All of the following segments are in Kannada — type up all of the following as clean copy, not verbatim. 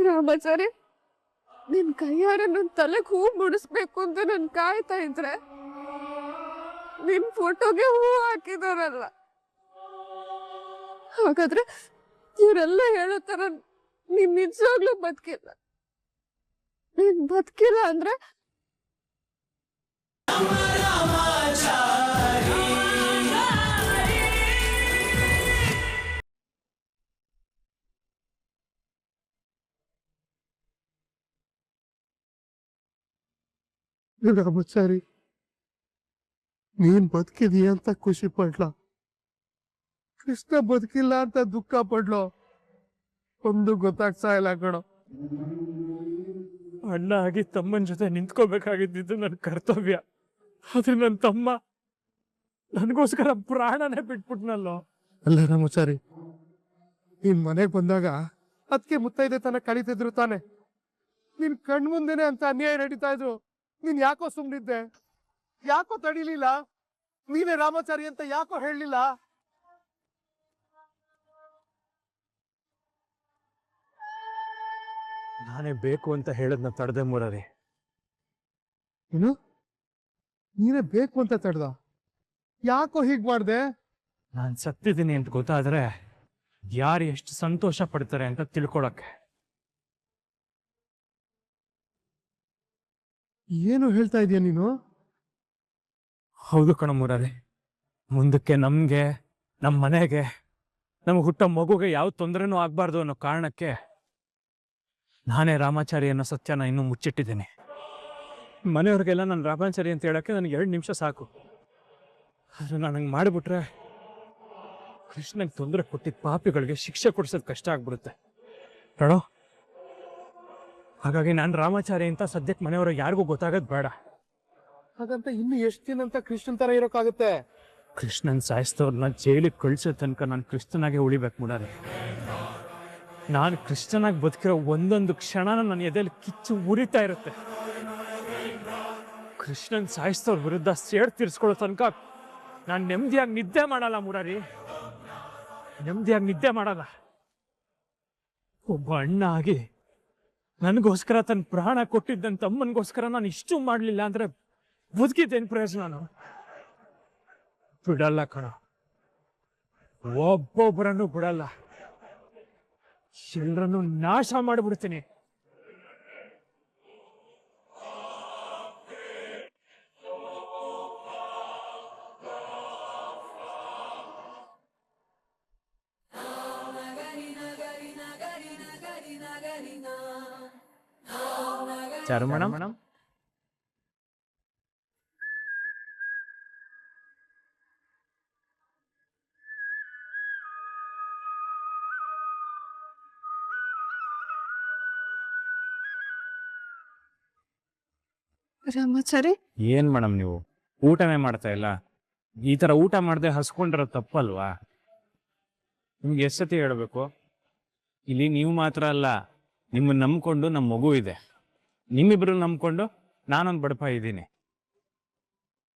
ರಾಮಾಚಾರಿ, ನಿನ್ ಕೈಯಾರ ನನ್ ತಲೆಗೆ ಹೂ ಮುಡಿಸ್ಬೇಕು ಅಂತ ನನ್ ಕಾಯ್ತಾ ಇದ್ರೆ ನಿನ್ ಫೋಟೋಗೆ ಹೂ ಹಾಕಿದಾರಲ್ಲ. ಹಾಗಾದ್ರೆ ಇವರೆಲ್ಲ ಹೇಳೋ ತರ ನೀನ್ ನಿಜವಾಗ್ಲೂ ಬದುಕಿಲ್ಲ. ನೀನ್ ಬದುಕಿಲ್ಲ ಅಂದ್ರೆ ರಾಮಾಚಾರಿ, ನೀನ್ ಬದುಕಿದೀಯ ಅಂತ ಖುಷಿ ಪಡ್ಲ, ಕೃಷ್ಣ ಬದುಕಿಲ್ಲ ಅಂತ ದುಃಖ ಪಡ್ಲೋ, ಒಂದು ಗೊತ್ತಾಗ್ತಾ ಇಲ್ಲ ಕಣೋ. ಅಣ್ಣ ಆಗಿ ತಮ್ಮನ ಜೊತೆ ನಿಂತ್ಕೋಬೇಕಾಗಿದ್ದು ನನ್ನ ಕರ್ತವ್ಯ. ಆದ್ರೆ ನನ್ನ ತಮ್ಮ ನನಗೋಸ್ಕರ ಪ್ರಾಣನೇ ಬಿಟ್ಬಿಟ್ನಲ್ಲೋ. ಅಲ್ಲ ರಾಮಾಚಾರಿ, ನೀನ್ ಮನೆಗ್ ಬಂದಾಗ ಅದಕ್ಕೆ ಮುತ್ತೈದೆ ತನ ಕಳೀತಿದ್ರು ತಾನೆ. ನಿನ್ ಕಣ್ಮುಂದೆನೆ ಅಂತ ಅನ್ಯಾಯ ನಡೀತಾ ಇದ್ರು, ನೀನ್ ಯಾಕೋ ಸುಮ್ನಿದ್ದೆ? ಯಾಕೋ ತಡಿಲಿಲ್ಲ? ನೀನೇ ರಾಮಾಚಾರಿ ಅಂತ ಯಾಕೋ ಹೇಳಲಿಲ್ಲ? ನಾನೇ ಬೇಕು ಅಂತ ಹೇಳದ್ನ ತಡೆದೆ ಮುರಾರಿ. ಏನು? ನೀನೇ ಬೇಕು ಅಂತ ತಡ್ದ? ಯಾಕೋ ಹೀಗ್ ಮಾಡ್ದೆ? ನಾನ್ ಸತ್ತಿದ್ದೀನಿ ಅಂತ ಗೊತ್ತಾದ್ರೆ ಯಾರು ಎಷ್ಟು ಸಂತೋಷ ಪಡ್ತಾರೆ ಅಂತ ತಿಳ್ಕೊಳಕ್ಕೆ. ಏನು ಹೇಳ್ತಾ ಇದೀಯ ನೀನು? ಹೌದು ಕಣ ಮುರಾರಿ, ಮುಂದಕ್ಕೆ ನಮ್ಗೆ, ನಮ್ಮ ಮನೆಗೆ, ನಮ್ಗೆ ಹುಟ್ಟ ಮಗುಗೆ ಯಾವ ತೊಂದರೆನೂ ಆಗ್ಬಾರ್ದು ಅನ್ನೋ ಕಾರಣಕ್ಕೆ ನಾನೇ ರಾಮಾಚಾರಿ ಅನ್ನೋ ಸತ್ಯನ ಇನ್ನೂ ಮುಚ್ಚಿಟ್ಟಿದ್ದೀನಿ. ಮನೆಯವ್ರಿಗೆಲ್ಲ ನಾನು ರಾಮಾಚಾರಿ ಅಂತ ಹೇಳಕ್ಕೆ ನನಗೆ 2 ನಿಮಿಷ ಸಾಕು. ಆದ್ರೆ ನಾನು ಹಂಗೆ ಮಾಡಿಬಿಟ್ರೆ ಕೃಷ್ಣಂಗೆ ತೊಂದರೆ ಕೊಟ್ಟಿದ್ದ ಪಾಪಿಗಳಿಗೆ ಶಿಕ್ಷೆ ಕೊಡ್ಸೋದು ಕಷ್ಟ ಆಗ್ಬಿಡುತ್ತೆ ನೋಡೋ. ಹಾಗಾಗಿ ನಾನು ರಾಮಾಚಾರಿ ಅಂತ ಸದ್ಯಕ್ಕೆ ಮನೆಯವ್ರಿಗೆ ಯಾರಿಗೂ ಗೊತ್ತಾಗೋದು ಬೇಡ. ಹಾಗಂತ ಇನ್ನು ಎಷ್ಟು ದಿನ ಅಂತ ಕೃಷ್ಣನ್ ತರ ಇರೋಕ್ಕಾಗುತ್ತೆ? ಕೃಷ್ಣನ್ ಸಾಯಿಸ್ತವ್ರನ್ನ ಜೈಲಿಗೆ ಕಳಿಸೋ ತನಕ ನಾನು ಕ್ರಿಸ್ತನಾಗೆ ಉಳಿಬೇಕು ಮುರಾರಿ. ನಾನು ಕ್ರಿಸ್ತನಾಗಿ ಬದುಕಿರೋ ಒಂದೊಂದು ಕ್ಷಣನ ನನ್ನ ಎದೆಯಲ್ಲಿ ಕಿಚ್ಚು ಉರಿತಾ ಇರುತ್ತೆ. ಕೃಷ್ಣನ್ ಸಾಯಿಸ್ತವ್ರ ವಿರುದ್ಧ ಸೇಡ್ ತೀರಿಸ್ಕೊಳ್ಳೋ ತನಕ ನಾನು ನೆಮ್ಮದಿಯಾಗಿ ನಿದ್ದೆ ಮಾಡಲ್ಲ ಮುರಾರಿ, ನೆಮ್ಮದಿಯಾಗಿ ನಿದ್ದೆ ಮಾಡಲ್ಲ. ಒಬ್ಬ ಅಣ್ಣ ಆಗಿ ನನಗೋಸ್ಕರ ತನ್ನ ಪ್ರಾಣ ಕೊಟ್ಟಿದ್ದಂತ ತಮ್ಮನಿಗೋಸ್ಕರ ನಾನು ಇಷ್ಟು ಮಾಡಲಿಲ್ಲ ಅಂದ್ರೆ ಬದುಕಿದ್ದೇನು ಪ್ರಯೋಜನ? ನಾನು ಬಿಡಲ್ಲ ಕಣ, ಒಬ್ಬೊಬ್ಬರನ್ನು ಬಿಡಲ್ಲ, ಎಲ್ಲರನ್ನು ನಾಶ ಮಾಡಿಬಿಡ್ತೀನಿ. ಚರ್ಮಣ ರಾಮಾಚಾರಿ, ಏನ್ ಮೇಡಮ್ ನೀವು ಊಟನೇ ಮಾಡ್ತಾ ಇಲ್ಲ? ಈ ತರ ಊಟ ಮಾಡದೆ ಹಸ್ಕೊಂಡಿರೋ ತಪ್ಪಲ್ವಾ? ನಿಮ್ಗೆ ಎಷ್ಟತಿ ಹೇಳ್ಬೇಕು? ಇಲ್ಲಿ ನೀವು ಮಾತ್ರ ಅಲ್ಲ, ನಿಮ್ಮನ್ನ ನಂಬ್ಕೊಂಡು ನಮ್ಮ ಮಗು ಇದೆ, ನಿಮ್ಮಿಬ್ರು ನಂಬ್ಕೊಂಡು ನಾನೊಂದು ಬಡಪ ಇದ್ದೀನಿ.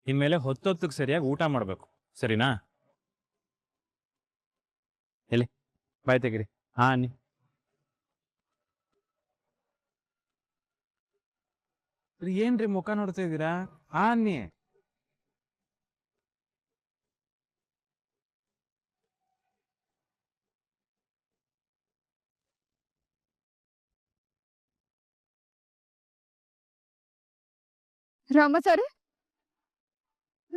ಇನ್ಮೇಲೆ ಹೊತ್ತೊತ್ತಿಗೆ ಸರಿಯಾಗಿ ಊಟ ಮಾಡ್ಬೇಕು, ಸರಿನಾ? ಎಲ್ಲಿ ಬಾಯ್ ತೆಗಿರಿ. ಹಾ ಏನ್ರಿ ಮುಖ ನೋಡ್ತಾ ಇದ್ದೀರಾ? ಅನ್ನಿ. ರಾಮಾಚಾರಿ,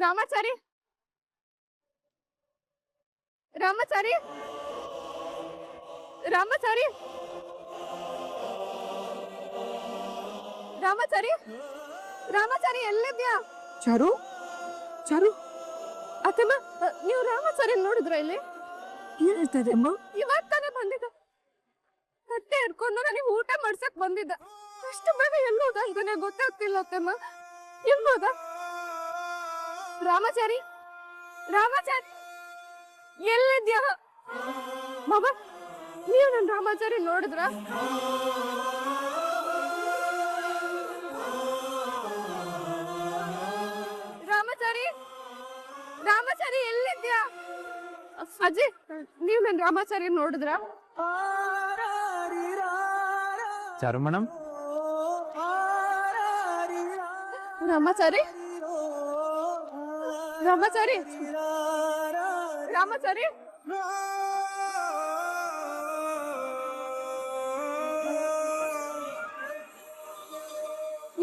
ರಾಮಾಚಾರಿ, ರಾಮಾಚಾರಿ, ರಾಮಾಚಾರಿ, ರಾಮಾಚಾರಿ, ರಾಮಾಚಾರಿ ಎಲ್ಲಿದ್ಯಾ? ಚಾರು, ಚಾರು, ಅತ್ತಮ್ಮ, ನೀವು ರಾಮಾಚಾರಿ ನೋಡಿದ್ರ ಇಲ್ಲಿ? ಹೇಳ್ತದೆ ಅಮ್ಮ, ಇವಾಗ ತಾನೇ ಬಂದಿದ್ದ. ತಟ್ಟೆ ಹಿಡ್ಕೊಂಡು ನನಗೆ ಊಟ ಮಾಡ್ಸಕ್ ಬಂದಿದ್ದ. ಅಷ್ಟು ಬೇಗ ಎಲ್ಲೋದ ಅಂತಾನೆ ಗೊತ್ತಾಗ್ತಿಲ್ಲ ಅತ್ತಮ್ಮ. ಎಲ್ಲೋದ? ರಾಮಾಚಾರಿ, ರಾಮಾಚಾರಿ ಎಲ್ಲಿದ್ಯಾ? ಮಾವ, ನೀವು ನನ್ನ ರಾಮಾಚಾರಿ ನೋಡಿದ್ರ? ರಾಮಾಚಾರಿ, ರಾಮಾಚಾರಿ ಎಲ್ಲಿದ್ಯಾ? ಅಜ್ಜಿ, ನೀವು ನನ್ನ ರಾಮಾಚಾರಿ ನೋಡಿದ್ರ? ಚಾರು ಮೇಡಮ್. ರಾಮಾಚಾರಿ ರಾಮಾಚಾರಿ ರಾಮಾಚಾರಿ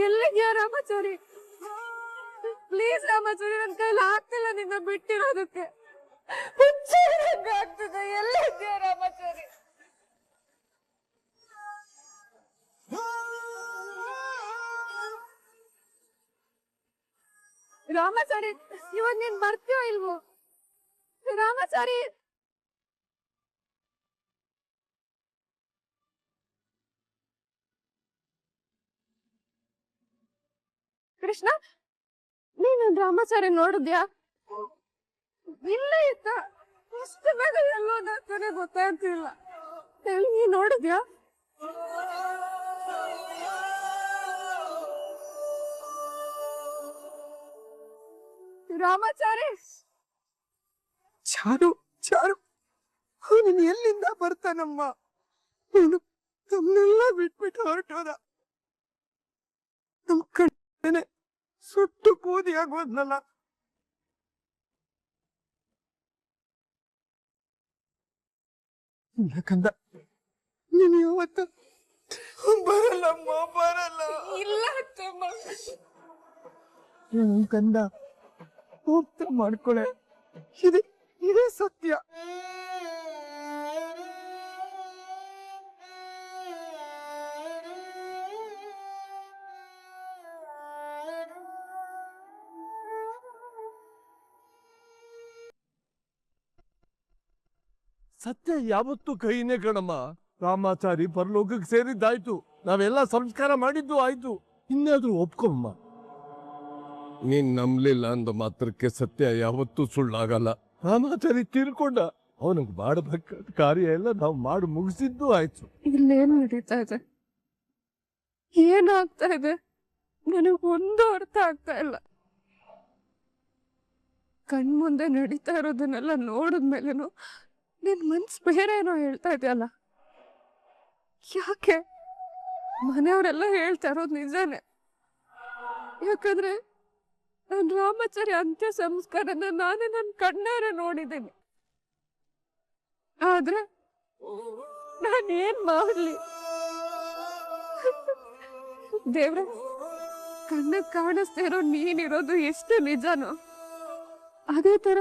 ಎಲ್ಲಿದ್ಯಾ ರಾಮಾಚಾರಿ? ಪ್ಲೀಸ್ ರಾಮಾಚಾರಿ, ನನ್ ಕೈಲಿ ಆಗ್ತಿಲ್ಲ ನಿನ್ನ ಬಿಟ್ಟಿರೋದಕ್ಕೆ. ಆಗ್ತದೆ. ಎಲ್ಲಿದ್ಯಾ ರಾಮಾಚಾರಿ? ರಾಮಾಚಾರಿ, ಇವಾಗ ನೀನ್ ಬರ್ತೀಯೋ ಇಲ್ವೋ? ರಾಮಾಚಾರಿ, ಕೃಷ್ಣ, ನೀನು ರಾಮಾಚಾರಿ ನೋಡಿದ್ಯಾ? ಇಲ್ಲೇ ಇತ್ತ. ಇಷ್ಟು ಬೇಗ ಎಲ್ಲೋದಂತಾನೆ ಗೊತ್ತಾಗ್ತಿಲ್ಲ. ನೀ ನೋಡಿದ್ಯಾ? ರಾಮಾಚಾರಿ, ಚಾರು ಚಾರು ಅವನು ಎಲ್ಲಿಂದ ಬರ್ತಾನಮ್ಮ? ಅವನು ನಮ್ನೆಲ್ಲ ಬಿಟ್ಬಿಟ್ಟು ಹೊರಟೋದ. ನಮ್ ಕಣ್ಣೇನೆ ಸುಟ್ಟು ಬೂದಿ ಆಗೋದ್ನಲ್ಲ. ಕಂದ, ನೀನು ಯಾವತ್ತು ಬರಲ್ಲಮ್ಮ, ಬರಲ್ಲ. ಇಲ್ಲ ಅತ್ತಮ್ಮ. ಕಂದ, ಅರ್ಥ ಮಾಡ್ಕೊಳೆ. ಇದೇ ಸತ್ಯ. ಸತ್ಯ ಯಾವತ್ತೂ ಕೈನೇ ಕಣಮ್ಮ. ರಾಮಾಚಾರಿ ಪರಲೋಕಕ್ಕೆ ಸೇರಿದ್ದಾಯ್ತು, ನಾವೆಲ್ಲ ಸಂಸ್ಕಾರ ಮಾಡಿದ್ದು ಆಯ್ತು. ಇನ್ನಾದ್ರೂ ಒಪ್ಕೊಮ್ಮ. ನೀನ್ ನಂಬ್ಲಿಲ್ಲ ಅಂದ ಮಾತ್ರಕ್ಕೆ ಸತ್ಯ ಯಾವತ್ತೂ ಸುಳ್ಳಾಗಲ್ಲ. ರಾಮಾಚಾರಿ ತೀರ್ಕೊಂಡ, ಅವನಿಗೆ ಮಾಡಬೇಕಾದ ಕಾರ್ಯ ಎಲ್ಲ ನಾವು ಮಾಡಿ ಮುಗಿಸಿದ್ದು ಆಯ್ತು. ಇಲ್ಲೇನ್ ನಡೀತಾ ಇದೆ? ಏನಾಗ್ತಾ ಇದೆ? ನನಗ್ ಒಂದು ಅರ್ಥ ಆಗ್ತಾ ಇಲ್ಲ. ಕಣ್ಮುಂದೆ ನಡೀತಾ ಇರೋದನ್ನೆಲ್ಲ ನೋಡಿದ್ಮೇಲೆನು ನಿನ್ ಮನ್ಸ್ ಬೇರೆ ಏನೋ ಹೇಳ್ತಾ ಇದೆಯಲ್ಲ. ಯಾಕೆ? ಮನೆಯವರೆಲ್ಲ ಹೇಳ್ತಾ ಇರೋದು ನಿಜಾನೇ. ಯಾಕಂದ್ರೆ ನನ್ ರಾಮಾಚಾರಿ ಅಂತ್ಯ ಸಂಸ್ಕಾರನ ನಾನೇ ನನ್ ಕಣ್ಣಾರೆ ನೋಡಿದ್ದೀನಿ. ಆದ್ರೆ ನಾನ್ ಏನ್ ಮಾಡ್ಲಿ? ದೇವ್ರೆ, ಕಣ್ಣಿಗೆ ಕಾಣಿಸ್ತಾ ಇರೋ ನೀನಿರೋದು ಎಷ್ಟು ನಿಜಾನೋ, ಅದೇ ತರ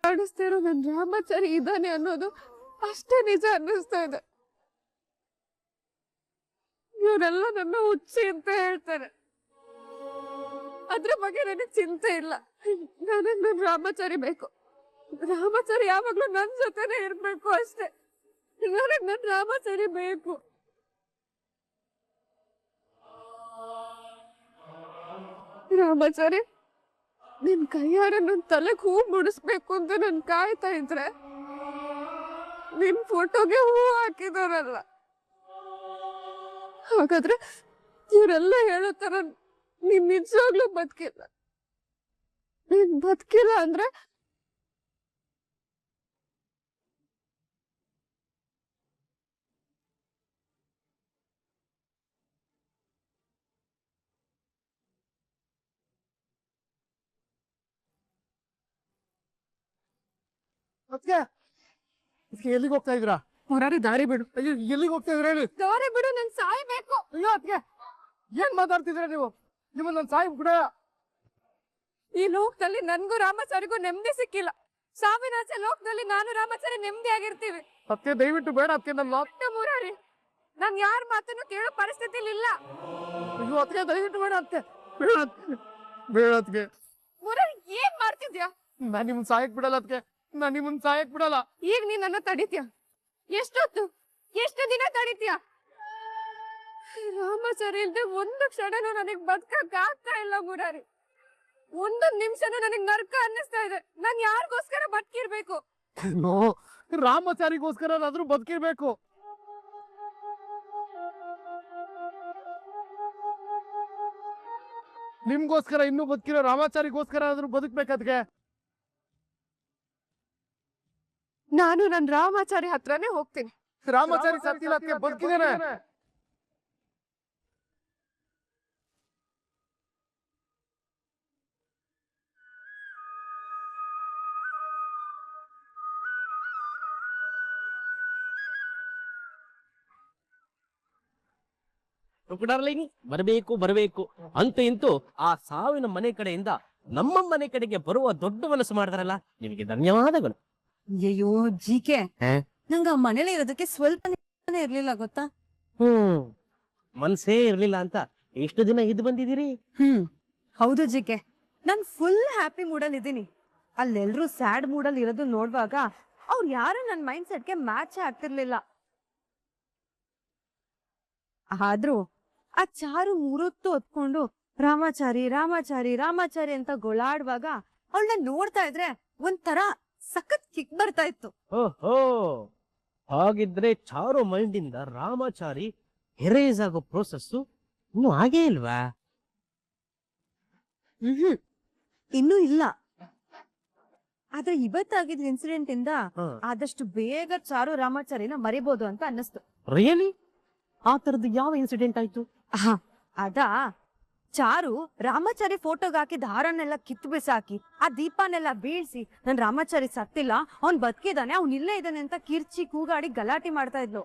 ಕಾಣಿಸ್ತಾ ಇರೋ ನನ್ ರಾಮಾಚಾರಿ ಇದ್ದಾನೆ ಅನ್ನೋದು ಅಷ್ಟೇ ನಿಜ ಅನ್ನಿಸ್ತಾ ಇದೆ. ಇವರೆಲ್ಲ ನನ್ನ ಹುಚ್ಚಿ ಅಂತ ಹೇಳ್ತಾರೆ. ಅದ್ರ ಬಗ್ಗೆ ನನಗೆ ಚಿಂತೆ ಇಲ್ಲ. ನನಗ್ ನನ್ ರಾಮಾಚಾರಿ ಬೇಕು. ರಾಮಾಚಾರಿ ಯಾವಾಗ್ಲೂ ನನ್ ಜೊತೆನೆ ಇರ್ಬೇಕು ಅಷ್ಟೇ. ನನಗ್ ನನ್ ರಾಮಾಚಾರಿ ಬೇಕು. ರಾಮಾಚಾರಿ, ನಿನ್ ಕೈಯಾರೆ ನನ್ ತಲೆಗೆ ಹೂ ಮುಡಿಸ್ಬೇಕು ಅಂತ ನನ್ ಕಾಯ್ತಾ ಇದ್ರೆ ನಿನ್ ಫೋಟೋಗೆ ಹೂ ಹಾಕಿದಾರಲ್ಲ. ಹಾಗಾದ್ರೆ ಇವರೆಲ್ಲ ಹೇಳೋ ತರ ನೀನ್ ನಿಜವಾಗ್ಲೂ ಬದುಕಿಲ್ಲ. ನೀನ್ ಬದುಕಿಲ್ಲ ಅಂದ್ರೆ ಎಲ್ಲಿಗೆ ಹೋಗ್ತಾ ಇದ್ರಾ? ಹೊರಾರಿ ದಾರಿ ಬಿಡು. ಅಯ್ಯೋ, ಎಲ್ಲಿಗೆ ಹೋಗ್ತಾ ಇದ್ರ ಹೇಳಿ? ದಾರಿ ಬಿಡು, ನನ್ ಸಾಯ್ಬೇಕು. ಅಯ್ಯೋ ಅದ್ಕೆ ಏನ್ ಮಾತಾಡ್ತಿದ್ರ ನೀವು? ನಿಮ್ಮ ನನ್ ಸಾಯಿ ಕೂಡ ಈ ಲೋಕದಲ್ಲಿ ನನ್ಗೂ ರಾಮಾಚಾರಿಗೂ ನೆಮ್ಮದಿ ಸಿಕ್ಕಿಲ್ಲ. ಸಾವಿನಾಚೆ ಲೋಕದಲ್ಲಿ ನಾನು ರಾಮಾಚಾರಿ ನೆಮ್ಮದಿ ಆಗಿರ್ತೀವಿ. ಅದಕ್ಕೆ ದಯವಿಟ್ಟು ಬೇಡ. ಅದಕ್ಕೆ ನನ್ನ ಮಾತು ಮುರಾರಿ, ನಾನ್ ಯಾರ ಮಾತನ್ನು ಕೇಳೋ ಪರಿಸ್ಥಿತಿಲಿ ಇಲ್ಲ. ಅಯ್ಯೋ ಅದಕ್ಕೆ ದಯವಿಟ್ಟು ಬೇಡ. ಅದಕ್ಕೆ ಬೇಡ, ಬೇಡ. ಅದಕ್ಕೆ ಮುರಾರಿ, ಏನ್ ಮಾಡ್ತಿದ್ಯಾ? ನಾನ್ ನಿಮ್ಮನ್ ಸಾಯಕ್ ಬಿಡಲ್ಲ. ಅದಕ್ಕೆ ನಾನ್ ನಿಮ್ಮನ್ ಸಾಯಕ್ ಬಿಡಲ್ಲ. ಈಗ ನೀನ್ ನನ್ನ ತಡಿತೀಯ? ಎಷ್ಟೊತ್ತು, ಎಷ್ಟು ದಿನ ತಡಿತೀಯ? ರಾಮಾಚಾರಿ ಇಲ್ದೆ ಒಂದು ಕ್ಷಣನೂ ನನಗ್ ಬದುಕಕ್ ಆಗ್ತಾ ಇಲ್ಲ ಮುರಾರಿ. ಒಂದೊಂದ್ ನಿಮಿಷನೂ ನನಗ್ ನರ್ಕ ಅನ್ನಿಸ್ತಾ ಇದೆ. ನಾನ್ ಯಾರಿಗೋಸ್ಕರ ಬದುಕಿರ್ಬೇಕು? ನೋ, ರಾಮಾಚಾರಿಗೋಸ್ಕರ ಆದ್ರೂ ಬದುಕಿರ್ಬೇಕು. ನಿಮ್ಗೋಸ್ಕರ ಇನ್ನೂ ಬದುಕಿರೋ ರಾಮಾಚಾರಿಗೋಸ್ಕರ ಆದ್ರೂ ಬದುಕ್ಬೇಕದ್ಗೆ. ನಾನು ನನ್ ರಾಮಾಚಾರಿ ಹತ್ರನೇ ಹೋಗ್ತೀನಿ. ರಾಮಾಚಾರಿ ಸತ್ತಿಲ್ಲ, ಅದಕ್ಕೆ ಬದುಕಿದ್ದೇನೆ. ಡಾರ್ಲಿಂಗ್ ಬರಬೇಕು ಬರಬೇಕು ಅಂತೂ ಇಂತೂ ಆ ಸಾವಿನ ಮನೆ ಕಡೆಯಿಂದ ನಮ್ಮ ಮನೆ ಕಡೆಗೆ ಬರುವ ದೊಡ್ಡ ಮನಸ್ಸು ಮಾಡಿದ್ರಲ್ಲ, ನಿಮಗೆ ಧನ್ಯವಾದಗಳು. ಅಯ್ಯೋ ಜಿಕೆ, ಹಾ? ನಂಗ ಆ ಮನೇಲಿ ಇರೋದಕ್ಕೆ ಸ್ವಲ್ಪ ಇರ್ಲಿಲ್ಲ ಗೊತ್ತಾ. ಮನ್ಸೇ ಇರ್ಲಿಲ್ಲ ಅಂತ ಎಷ್ಟು ದಿನ ಇದ್ದು ಬಂದಿದ್ದೀರಿ? ಹೌದು ಜಿಕೆ, ನಾನ್ ಫುಲ್ ಹ್ಯಾಪಿ ಮೂಡಲ್ಲಿ ಇದ್ದೀನಿ. ಅಲ್ಲೆಲ್ರೂ ಸ್ಯಾಡ್ ಮೂಡಲ್ಲಿ ಇರೋದು ನೋಡುವಾಗ ಅವ್ರು ಯಾರು ನನ್ನ ಮೈಂಡ್ ಸೆಟ್ಗೆ ಮ್ಯಾಚ್ ಆಗ್ತಿರ್ಲಿಲ್ಲ. ಆದ್ರೂ ಆ ಚಾರು ಮೂರೊತ್ತು ಹೊತ್ಕೊಂಡು ರಾಮಾಚಾರಿ ರಾಮಾಚಾರಿ ರಾಮಾಚಾರಿ ಅಂತ ಗೊಳಾಡುವಾಗ ಅವಳನ್ನ ನೋಡ್ತಾ ಇದ್ರೆ ಒಂಥರ ಸಖತ್ ಕಿಕ್ ಬರ್ತಾ ಇತ್ತು. ಓಹೋ, ಹಾಗಿದ್ರೆ ಚಾರು ಮೈಂಡ್ ಇಂದ ರಾಮಾಚಾರಿ ಎರೇಸ್ ಆಗೋ ಪ್ರೋಸೆಸ್ ಇನ್ನು ಆಗೇ ಇಲ್ವಾ? ಇನ್ನೂ ಇಲ್ಲ. ಆದ್ರೆ ಇವತ್ತಾಗಿದ್ದ ಇನ್ಸಿಡೆಂಟ್ ಇಂದ ಆದಷ್ಟು ಬೇಗ ಚಾರು ರಾಮಾಚಾರಿನ ಮರಿಬೋದು ಅಂತ ಅನ್ನಿಸ್ತು. ರಿಯಲಿ? ಆ ತರದ್ದು ಯಾವ ಇನ್ಸಿಡೆಂಟ್ ಆಯ್ತು? ಅದಾ, ಚಾರು ರಾಮಾಚಾರಿ ಫೋಟೋಗೆ ಹಾಕಿದ ಹಾರನ್ನೆಲ್ಲ ಕಿತ್ತು ಬಿಸಾಕಿ ಆ ದೀಪನೆಲ್ಲ ಬೀಳ್ಸಿ ನನ್ ರಾಮಾಚಾರಿ ಸತ್ತಿಲ್ಲ, ಅವ್ನ್ ಬದುಕಿದಾನೆ, ಅವ್ನ್ ಇಲ್ಲೇ ಇದ್ದಾನೆ ಅಂತ ಕಿರ್ಚಿ ಕೂಗಾಡಿ ಗಲಾಟೆ ಮಾಡ್ತಾ ಇದ್ಲು.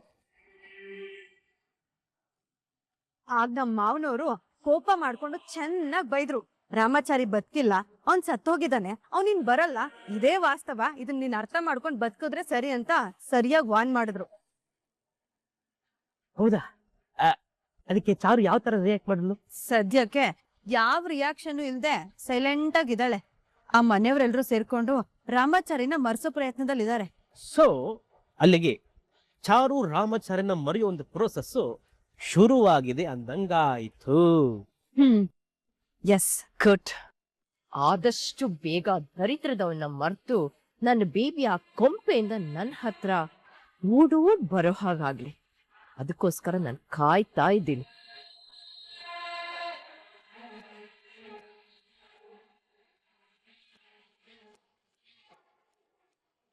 ಆಗ ನಮ್ಮ ಮಾವನವರು ಕೋಪ ಮಾಡ್ಕೊಂಡು ಚೆನ್ನಾಗ್ ಬೈದ್ರು. ರಾಮಾಚಾರಿ ಬದುಕಿಲ್ಲ, ಅವ್ನ್ ಸತ್ತೋಗಿದ್ದಾನೆ, ಅವ್ನಿನ್ ಬರಲ್ಲ, ಇದೇ ವಾಸ್ತವ, ಇದನ್ನ ನೀನ್ ಅರ್ಥ ಮಾಡ್ಕೊಂಡ್ ಬದುಕಿದ್ರೆ ಸರಿ ಅಂತ ಸರಿಯಾಗಿ ವಾರ್ನ್ ಮಾಡಿದ್ರು. ಹೌದಾ? ಅದಕ್ಕೆ ಚಾರು ಯಾವ ತರ ರಿಯಾಕ್ಟ್ ಮಾಡಿದ್ಲು? ಸದ್ಯಕ್ಕೆ ಯಾವ ರಿಯಾಕ್ಷನ್ ಇಲ್ದೆ ಸೈಲೆಂಟ್ ಆಗಿದ್ದಾಳೆ. ಆ ಮನೆಯವರೆಲ್ಲರೂ ಸೇರ್ಕೊಂಡು ರಾಮಾಚಾರಿನ ಮರ್ಸೋ ಪ್ರಯತ್ನದಲ್ಲಿದ್ದಾರೆ. ಸೊ ಅಲ್ಲಿಗೆ ಚಾರು ರಾಮಾಚಾರ್ಯನ ಮರೆಯೋ ಒಂದು ಪ್ರೋಸೆಸ್ ಶುರುವಾಗಿದೆ ಅಂದಂಗಾಯ್ತು. S, good. ಆದಷ್ಟು ಬೇಗ ದರಿದ್ರದವನ್ನ ಮರ್ತು ನನ್ನ ಬೇಬಿ ಆ ಕೊಂಪೆಯಿಂದ ನನ್ನ ಹತ್ರ ಓಡೋಡ್ ಬರೋ ಹಾಗಾಗ್ಲಿ. ಅದಕ್ಕೋಸ್ಕರ ನಾನು ಕಾಯ್ತಾ ಇದ್ದೀನಿ.